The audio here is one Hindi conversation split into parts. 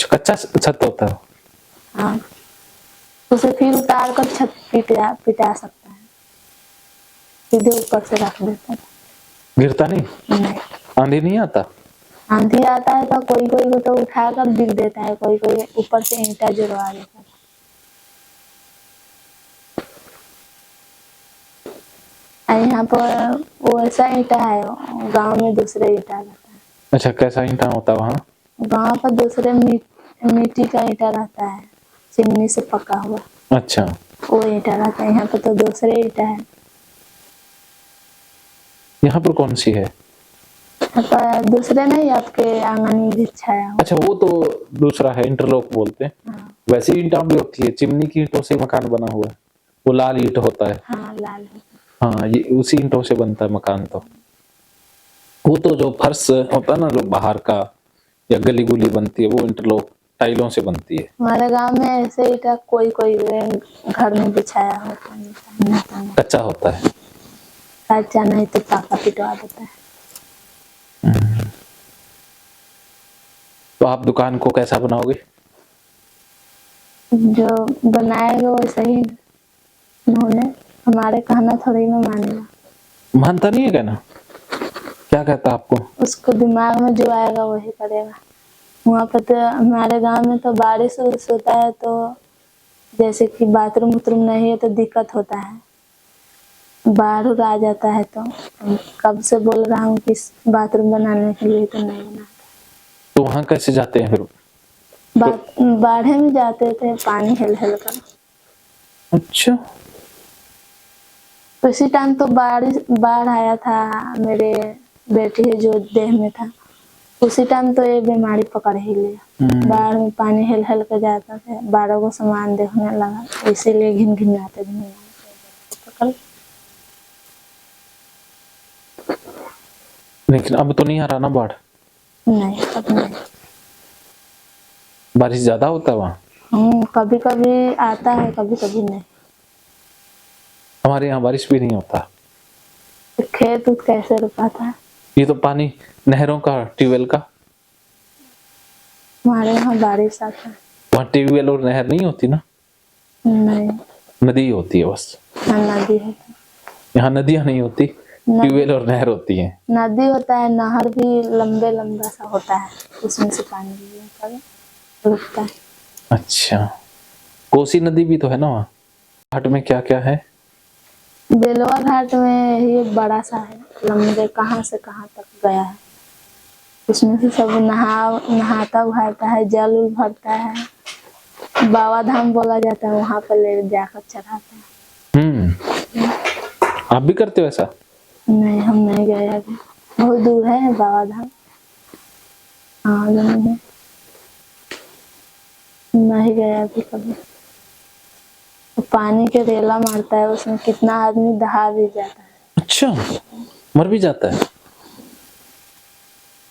अच्छा, कच्चा छत होता है। हाँ, उसे फिर उतार कर छत पिटा सकता है, सीधे ऊपर से रख देता है। गिरता नहीं? नहीं, आंधी नहीं आता? आंधी आता है तो कोई कोई को तो उठाकर बिक देता है, कोई कोई ऊपर से ईंटा जुड़वा देता है। यहाँ पर वो ऐसा ईंटा है, गांव में दूसरे ईंटा रहता है। अच्छा, कैसा ईंटा होता है वहाँ? गांव पर दूसरे मिट्टी का ईंटा रहता है, चिमनी से पका हुआ। अच्छा, वो ईंटा रहता है, यहाँ पर तो दूसरे ईंटा है। यहाँ पर कौन सी है? यहाँ पर दूसरे नहीं, आपके आंगन में भी छाया हुआ। अच्छा, वो तो दूसरा है, इंटरलॉक बोलते हैं। हाँ, वैसे ईंटा भी होती है, चिमनी की ईंटों से मकान बना हुआ है, वो लाल ईंट होता है। हाँ, लाल है। हाँ, ये उसी ईंटों से बनता है मकान। तो वो तो जो फर्श होता है ना, जो बाहर का या गली गुली बनती है, वो इंटरलॉक टाइलों से बनती है। हमारे गांव में ऐसे ईंटा कोई कोई घर में बिछाया होता है, कच्चा होता है। कच्चा नहीं तो पक्का पिटवा देता है। तो आप दुकान को कैसा बनाओगे? जो बनाएगा वैसे ही उन्होंने, हमारे कहना थोड़ी ना मानेगा। मानता नहीं है क्या ना? क्या कहता आपको? उसको दिमाग में जो आएगा वही करेगा। वहाँ पर तो हमारे गांव में तो बारिश होता है तो जैसे कि बाथरूम उथरूम नहीं है तो दिक्कत होता है, बाढ़ आ जाता है। तो कब से बोल रहा हूँ कि बाथरूम बनाने के लिए, तो नहीं बना। तो वहां कैसे जाते हैं फिर? बाढ़े में जाते थे, पानी हिल हिल कर। अच्छा, उसी टाइम तो बाढ़ आया था, मेरे बेटे जो देह में था, उसी टाइम तो ये बीमारी पकड़ ही लिया। बाढ़ में पानी हिल हिल कर जाता था, बाढ़ों को सामान देखने लगा, इसीलिए घिन घिनाते पकड़। लेकिन अब तो नहीं आ रहा ना बाढ़? नहीं, अब नहीं। बारिश ज्यादा होता है वहाँ? कभी कभी आता है, कभी कभी नहीं। हमारे यहाँ बारिश भी नहीं होता। तो खेत उत कैसे रुकाता है? ये तो पानी नहरों का, ट्यूबवेल का। हमारे यहाँ बारिश आता है। वहाँ ट्यूबवेल और नहर नहीं होती ना? नहीं, नदी होती है बस। हाँ, नदी है। यहाँ नदियाँ नहीं होती, ट्यूबवेल और नहर होती है। नदी होता है, नहर भी लंबे लंबा सा होता है, उसमें से पानी रुकता है। अच्छा, कोसी नदी भी तो है ना वहाँ? घाट में क्या क्या है? बेलवा घाट में ये बड़ा सा है, लंबे कहाँ से कहाँ तक गया है। उसमें से सब नहाता उहाता है, जल उल भरता है। बाबा धाम बोला जाता है, वहां पर ले जाकर चढ़ाते हैं। आप भी करते हो ऐसा? नहीं, हम नहीं गए अभी, बहुत दूर है बाबा धाम। हाँ, नहीं गया अभी कभी। तो पानी के रेला मारता है, उसमें कितना आदमी दहा भी जाता है। अच्छा, मर भी जाता है?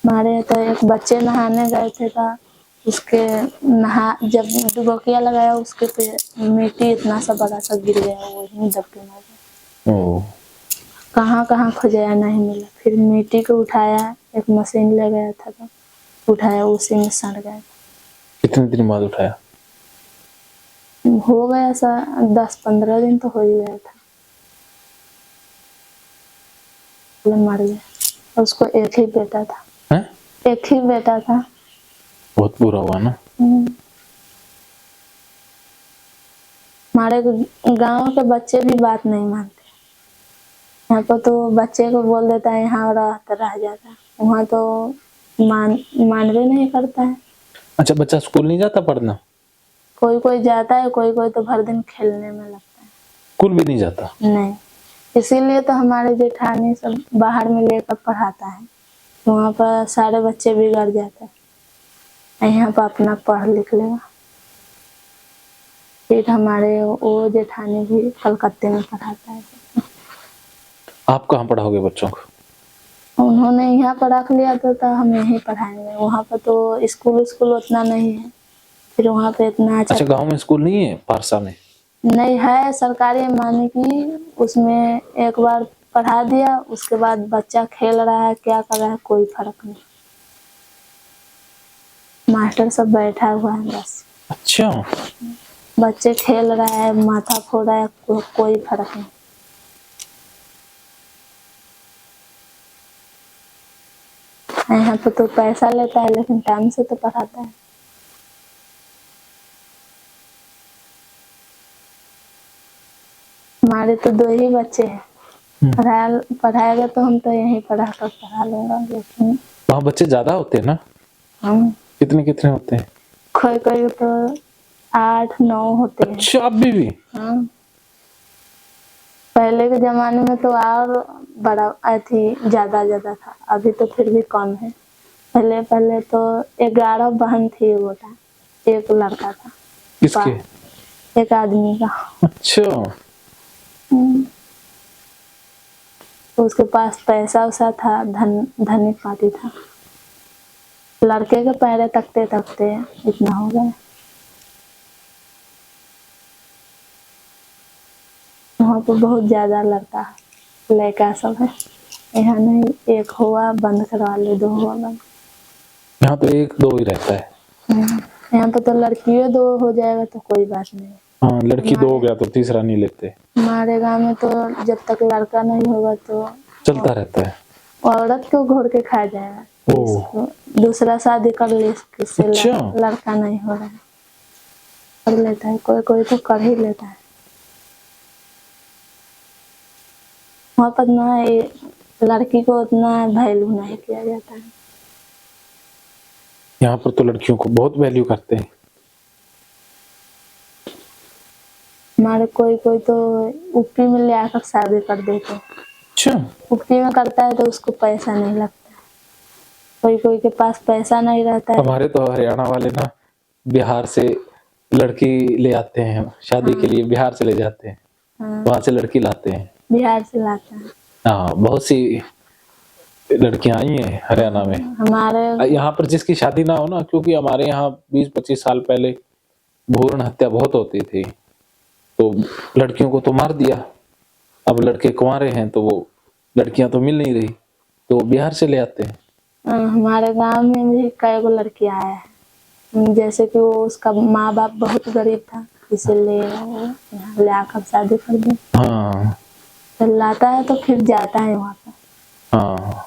हमारे तो एक बच्चे नहाने गए थे तो उसके जब डुबकिया लगाया, उसके पे मिट्टी इतना सा बड़ा सा गिर गया, वही दब के मर गया। कहाँ कहाँ खोजा नहीं मिला, फिर मिट्टी को उठाया, एक मशीन ले गया था तो उठाया, उसी में सड़ गया। कितने दिन बाद उठाया? हो गया सा 10-15 दिन तो हो ही गया था, मर गया। उसको एक ही बेटा था। है? एक ही बेटा था। बहुत बुरा हुआ ना। हमारे गांव के बच्चे भी बात नहीं मानते। यहाँ पर तो बच्चे को बोल देता है यहाँ रह जाता, वहाँ तो मानवे नहीं करता है। अच्छा, बच्चा स्कूल नहीं जाता पढ़ना? कोई कोई जाता है, कोई कोई तो भर दिन खेलने में लगता है। स्कूल भी नहीं जाता? नहीं, इसीलिए तो हमारे जेठानी सब बाहर में लेकर पढ़ाता है, वहाँ पर सारे बच्चे बिगड़ जाते हैं, यहाँ पर अपना पढ़ लिख लेगा। फिर हमारे वो जेठानी भी कलकत्ते में पढ़ाता है। आप कहाँ पढ़ाओगे बच्चों को? उन्होंने यहाँ पर रख लिया तो हम यहीं पढ़ाएंगे, वहाँ पर तो स्कूल उतना नहीं है, फिर वहाँ पे इतना अच्छा, गांव में स्कूल नहीं है? पारसा में नहीं है, सरकारी माने की उसमें एक बार पढ़ा दिया, उसके बाद बच्चा खेल रहा है क्या कर रहा है कोई फर्क नहीं। मास्टर सब बैठा हुआ है बस। अच्छा, बच्चे खेल रहा है, माथा फोड़ रहा है, कोई फर्क नहीं। यहाँ पे तो पैसा लेता है लेकिन टाइम से तो पढ़ाता है। हमारे तो 2 ही बच्चे हैं। पढ़ाएगा तो हम तो यहीं पढ़ा लूंगा, लेकिन वहाँ बच्चे ज्यादा होते हैं ना? हम कितने कितने होते हैं? कोई कोई तो 8-9 होते हैं। अच्छा, अभी भी? हाँ, पहले के जमाने में तो और बड़ा थी, ज्यादा था। अभी तो फिर भी कम है। पहले तो 11 बहन थी, वो था, एक लड़का था। किसके? एक आदमी का। अच्छा, तो उसके पास पैसा वैसा था, धनिक पार्टी था। लड़के के पैरे तकते तकते इतना हो गया। वहाँ पर बहुत ज्यादा लड़का लड़का सब है। यहाँ नहीं, एक हुआ बंद करवा ले, 2 हुआ बंद। यहाँ तो 1-2 ही रहता है। यहाँ पर तो लड़कियों 2 हो जाएगा तो कोई बात नहीं। हाँ, लड़की 2 हो गया तो तीसरा नहीं लेते। हमारे गांव में तो जब तक लड़का नहीं होगा तो चलता रहता है। औरत को घोर के खा जाएगा। दूसरा शादी कर ले, किससे अच्छा। लड़का नहीं हो रहा है, कर लेता है। कोई कोई तो कर ही लेता है। वहाँ पर ना लड़की को उतना वैल्यू नहीं किया जाता है। यहाँ पर तो लड़कियों को बहुत वैल्यू करते हैं। हमारे कोई कोई तो यूपी में ले आकर शादी कर देते हैं। अच्छा, यूपी में करता है तो उसको पैसा नहीं लगता। कोई कोई के पास पैसा नहीं रहता है। हमारे तो हरियाणा वाले ना बिहार से लड़की ले आते हैं शादी के लिए, बिहार से ले जाते हैं। वहां से लड़की लाते हैं, बिहार से लाता है। हाँ, बहुत सी लड़कियां आई हैं हरियाणा में। हमारे यहाँ पर जिसकी शादी ना हो ना, क्योंकि हमारे यहाँ 20-25 साल पहले भ्रूण हत्या बहुत होती थी, तो लड़कियों को तो मार दिया। अब लड़के कुंवारे हैं तो वो लड़कियां तो मिल नहीं रही, तो बिहार से ले आते हैं। हमारे गांव में भी कई गो लड़कियां आया है। जैसे कि वो उसका माँ बाप बहुत गरीब था, इसीलिए यहाँ ले आकर शादी कर दी। हाँ, तो लाता है तो फिर जाता है वहाँ पर, हाँ,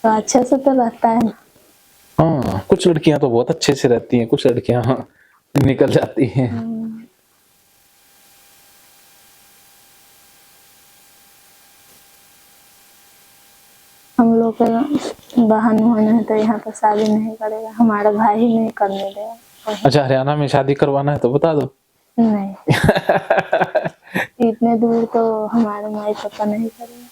तो अच्छे से तो रहता है ना। हाँ, कुछ लड़कियां तो बहुत अच्छे से रहती हैं, कुछ लड़कियां निकल जाती हैं। हम लोग के बहन होने है तो यहाँ पर शादी नहीं करेगा, हमारा भाई ही नहीं करने देगा। अच्छा, हरियाणा में शादी करवाना है तो बता दो। नहीं इतने दूर तो हमारे माई पापा नहीं करेगा।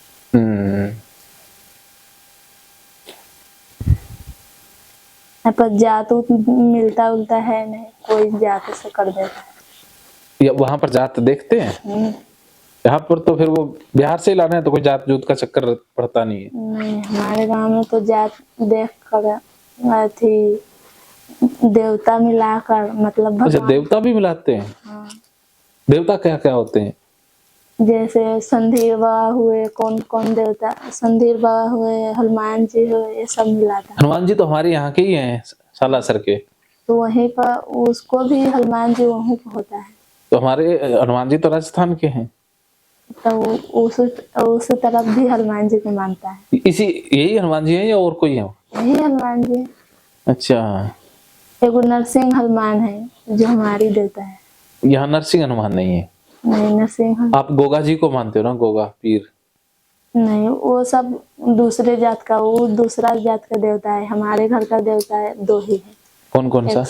यहाँ पर जात मिलता उलता है नहीं, कोई जात से कर देता है। या वहां पर जात देखते हैं? यहाँ पर तो फिर वो बिहार से ही लाना है तो कोई जात जूत का चक्कर पड़ता नहीं है। नहीं, हमारे गांव में तो जात देख कर थी, देवता मिलाकर, मतलब अच्छा, देवता भी मिलाते हैं? हाँ। देवता क्या क्या होते हैं? जैसे संधीर बाबा हुए, कौन कौन देवता, संधीर बाबा हुए, हनुमान जी हुए, ये सब मिलाता है। हनुमान जी तो हमारे यहाँ के ही हैं, सालासर के। तो वहीं पर उसको भी हनुमान जी वहीं पर होता है। तो हमारे हनुमान जी तो राजस्थान के हैं, तो उस तरफ भी हनुमान जी को मानता है। इसी यही हनुमान जी हैं या और कोई है? यही हनुमान जी। अच्छा, एगो नरसिंह हनुमान है जो हमारी देवता है। यहाँ नरसिंह हनुमान नहीं है? नहीं, नरसिंह आप गोगा जी को मानते हो ना, गोगा पीर? नहीं, वो सब दूसरे जात का, वो दूसरा जात का देवता है। हमारे घर का देवता है 2 ही है। कौन कौन सा? एक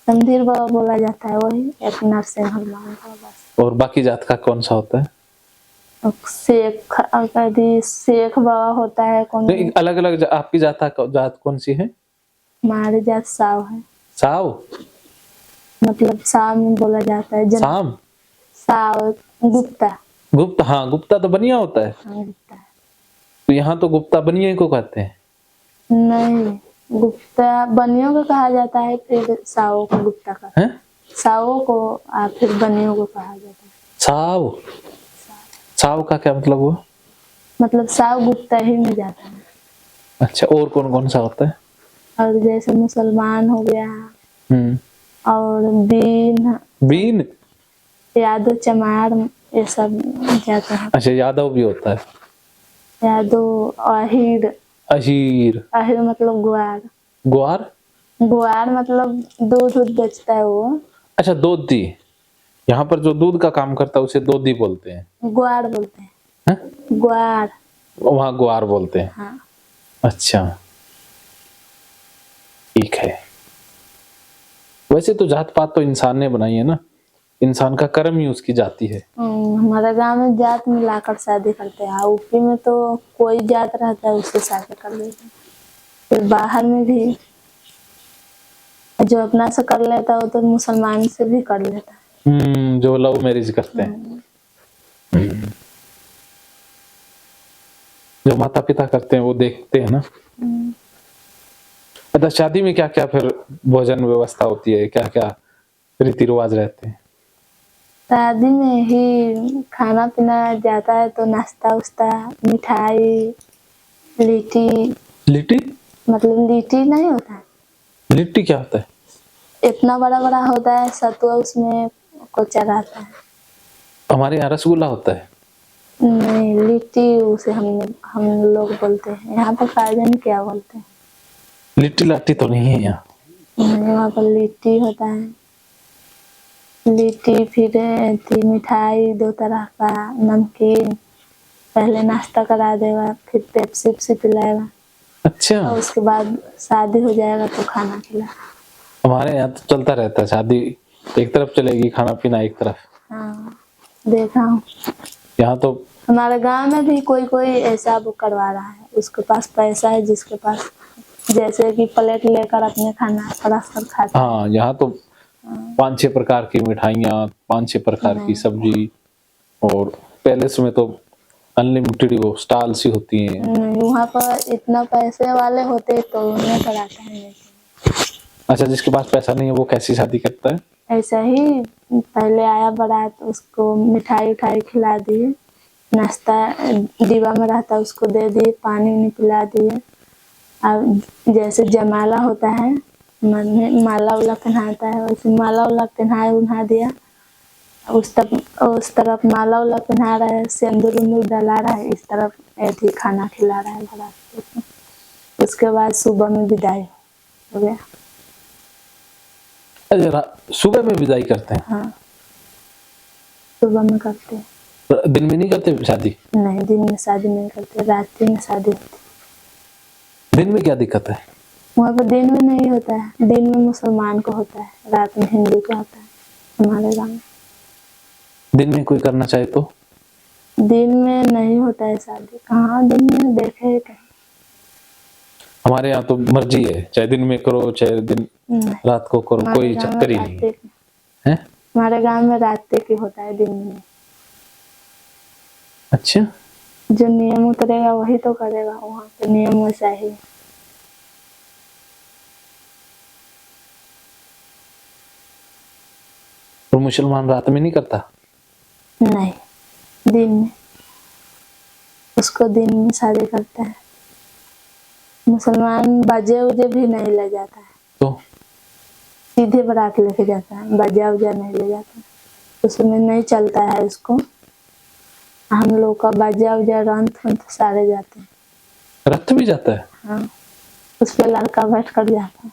समधीर बाबा बोला जाता है वही, एक नरसिंह हनुमान का बस। और बाकी जात का कौन सा होता है? शेख बाबा होता है कौन। नहीं, अलग अलग आपकी जात कौन सी है? हमारे जात साव है। साव? मतलब साव में बोला जाता है साम? साव गुप्ता। गुप्ता, हाँ, गुप्ता तो बनिया होता है। हाँ, गुप्ता। तो यहाँ तो गुप्ता बनिया को कहते हैं। नहीं, गुप्ता बनियों को कहा जाता है, फिर सावों को गुप्ता का है? सावों को फिर बनियों को कहा जाता है। साव? साव का क्या मतलब हुआ? मतलब साव गुप्ता ही में जाता है। अच्छा, और कौन कौन सा होता है? और जैसे मुसलमान हो गया, और बीन, बीन? यादव, चमार, ये सब जाते हैं। अच्छा, यादव भी होता है। यादव, अहिर। अहीर? अहिर मतलब ग्वार। ग्वार? ग्वार मतलब दूध दूध बेचता है वो। अच्छा, दोधी। यहाँ पर जो दूध का काम करता है उसे दोधी बोलते हैं। ग्वार बोलते हैं। हैं? ग्वार। वहाँ ग्वार बोलते हैं। हाँ। अच्छा, ठीक है। वैसे तो जात पात तो इंसान ने बनाई है ना, इंसान का कर्म ही उसकी जाति है। हमारे गांव में जात मिलाकर शादी करते हैं। यूपी में तो कोई जात रहता है उससे शादी कर लेते हैं। फिर बाहर में भी जो अपना से कर लेता है वो तो मुसलमान से भी कर लेता है। जो लव मैरिज करते हैं। जो माता पिता करते हैं वो देखते हैं ना। अच्छा, शादी में क्या क्या फिर भोजन व्यवस्था होती है, क्या क्या रीति रिवाज रहते हैं? शादी में ही खाना पीना जाता है तो नाश्ता उस्ता, मिठाई, लिट्टी। लिट्टी? मतलब लिट्टी नहीं होता है, लिट्टी क्या होता है? इतना बड़ा बड़ा होता है सतुआ, उसमें कोचा रहता है। हमारे यहाँ रसगुल्ला होता है। नहीं, लिट्टी उसे हम लोग बोलते हैं। यहाँ पर कायदन क्या बोलते हैं? लिट्टी लाट्टी तो नहीं है यहाँ। नहीं, वहाँ पर लिट्टी होता है। लिट्टी, फिर थी मिठाई 2 तरह का, नमकीन। पहले नाश्ता करा देगा, फिर पेप्सी वेप्सी पिलाएगा, अच्छा, और उसके बाद शादी हो जाएगा तो खाना खिला। हमारे यहाँ तो चलता रहता है, शादी एक तरफ चलेगी, खाना पीना एक तरफ। हाँ, देखा हूँ। यहाँ तो हमारे गांव में भी कोई कोई ऐसा वो करवा रहा है, उसके पास पैसा है, जिसके पास जैसे कि प्लेट लेकर अपने खाना परोसकर खाता है। हाँ, यहाँ तो 5-6 प्रकार की मिठाइयाँ, 5-6 प्रकार की सब्जी, और पैलेस में तो अनलिमिटेड वो स्टॉल सी होती हैं। वहाँ पर इतना पैसे वाले होते तो उन्हें कराते हैं। अच्छा, जिसके पास पैसा नहीं है वो कैसी शादी करता है? ऐसा ही, पहले आया बारात, उसको मिठाई उठाई खिला दिए, नाश्ता डिब्बा में रहता उसको दे दिए, पानी उनी पिला दिए। अब जैसे जयमाला होता है, मन में माला उला पहनाता है, वैसे माला उला पहना दिया। उस तरफ माला उला पहना रहा है, सिंदूर उंदूर डला रहा है, इस तरफ ऐसे खाना खिला रहा है बारात को। उसके बाद सुबह में विदाई हो गया। सुबह में विदाई करते हैं? हाँ, सुबह में करते हैं। दिन में नहीं करते शादी? नहीं, दिन में शादी नहीं करते, रात में शादी होती है। दिन में क्या दिक्कत है? वहाँ पर दिन में नहीं होता है, दिन में मुसलमान को होता है, रात में हिंदू को होता है हमारे गाँव में। दिन में कोई करना चाहे तो? दिन में नहीं होता है शादी, कहाँ दिन में देखे कहीं। हमारे यहाँ तो मर्जी है, चाहे दिन में करो चाहे दिन रात को करो, कोई चक्कर ही नहीं है। हमारे गांव में रात की होता है, दिन में। अच्छा, जो नियम उतरेगा वही तो करेगा, वहाँ पे नियम वैसा ही। और मुसलमान रात में नहीं करता? नहीं, दिन में, उसको दिन में शादी करता है। मुसलमान बाजे उजे भी नहीं ले जाता है, तो सीधे बारात लेके जाता है, बाजा उजा नहीं ले जाता, उसमें नहीं चलता है उसको। हम लोग का बाजा उजा रंथ सारे जाते हैं। रथ भी जाता है? हाँ, उस पे लड़का बैठ कर जाता है,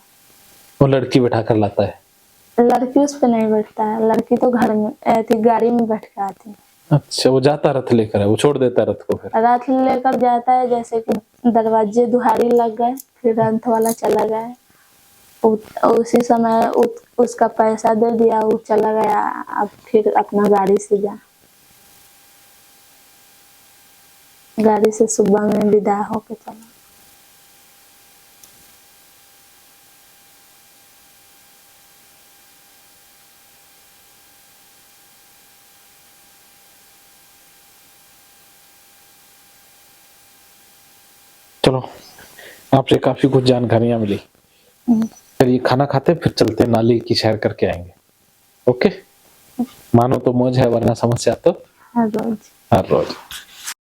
और लड़की बैठा कर लाता है? लड़की उस पे नहीं बैठता है, लड़की तो घर में ऐसी गाड़ी में बैठ के आती है। अच्छा, वो जाता रथ लेकर है, वो छोड़ देता है रथ को फिर? रथ लेकर जाता है, जैसे कि दरवाजे दुहारी लग गए, फिर रथ वाला चला गया, उसी समय उसका पैसा दे दिया, वो चला गया, अब फिर अपना गाड़ी से जा, गाड़ी से सुबह में विदा होके चला। चलो, आपसे काफी कुछ जानकारियां मिली। चलिए खाना खाते फिर चलते, नाली की सैर करके आएंगे। ओके, मानो तो मौज है, वरना समस्या तो हर रोज। हर रोज।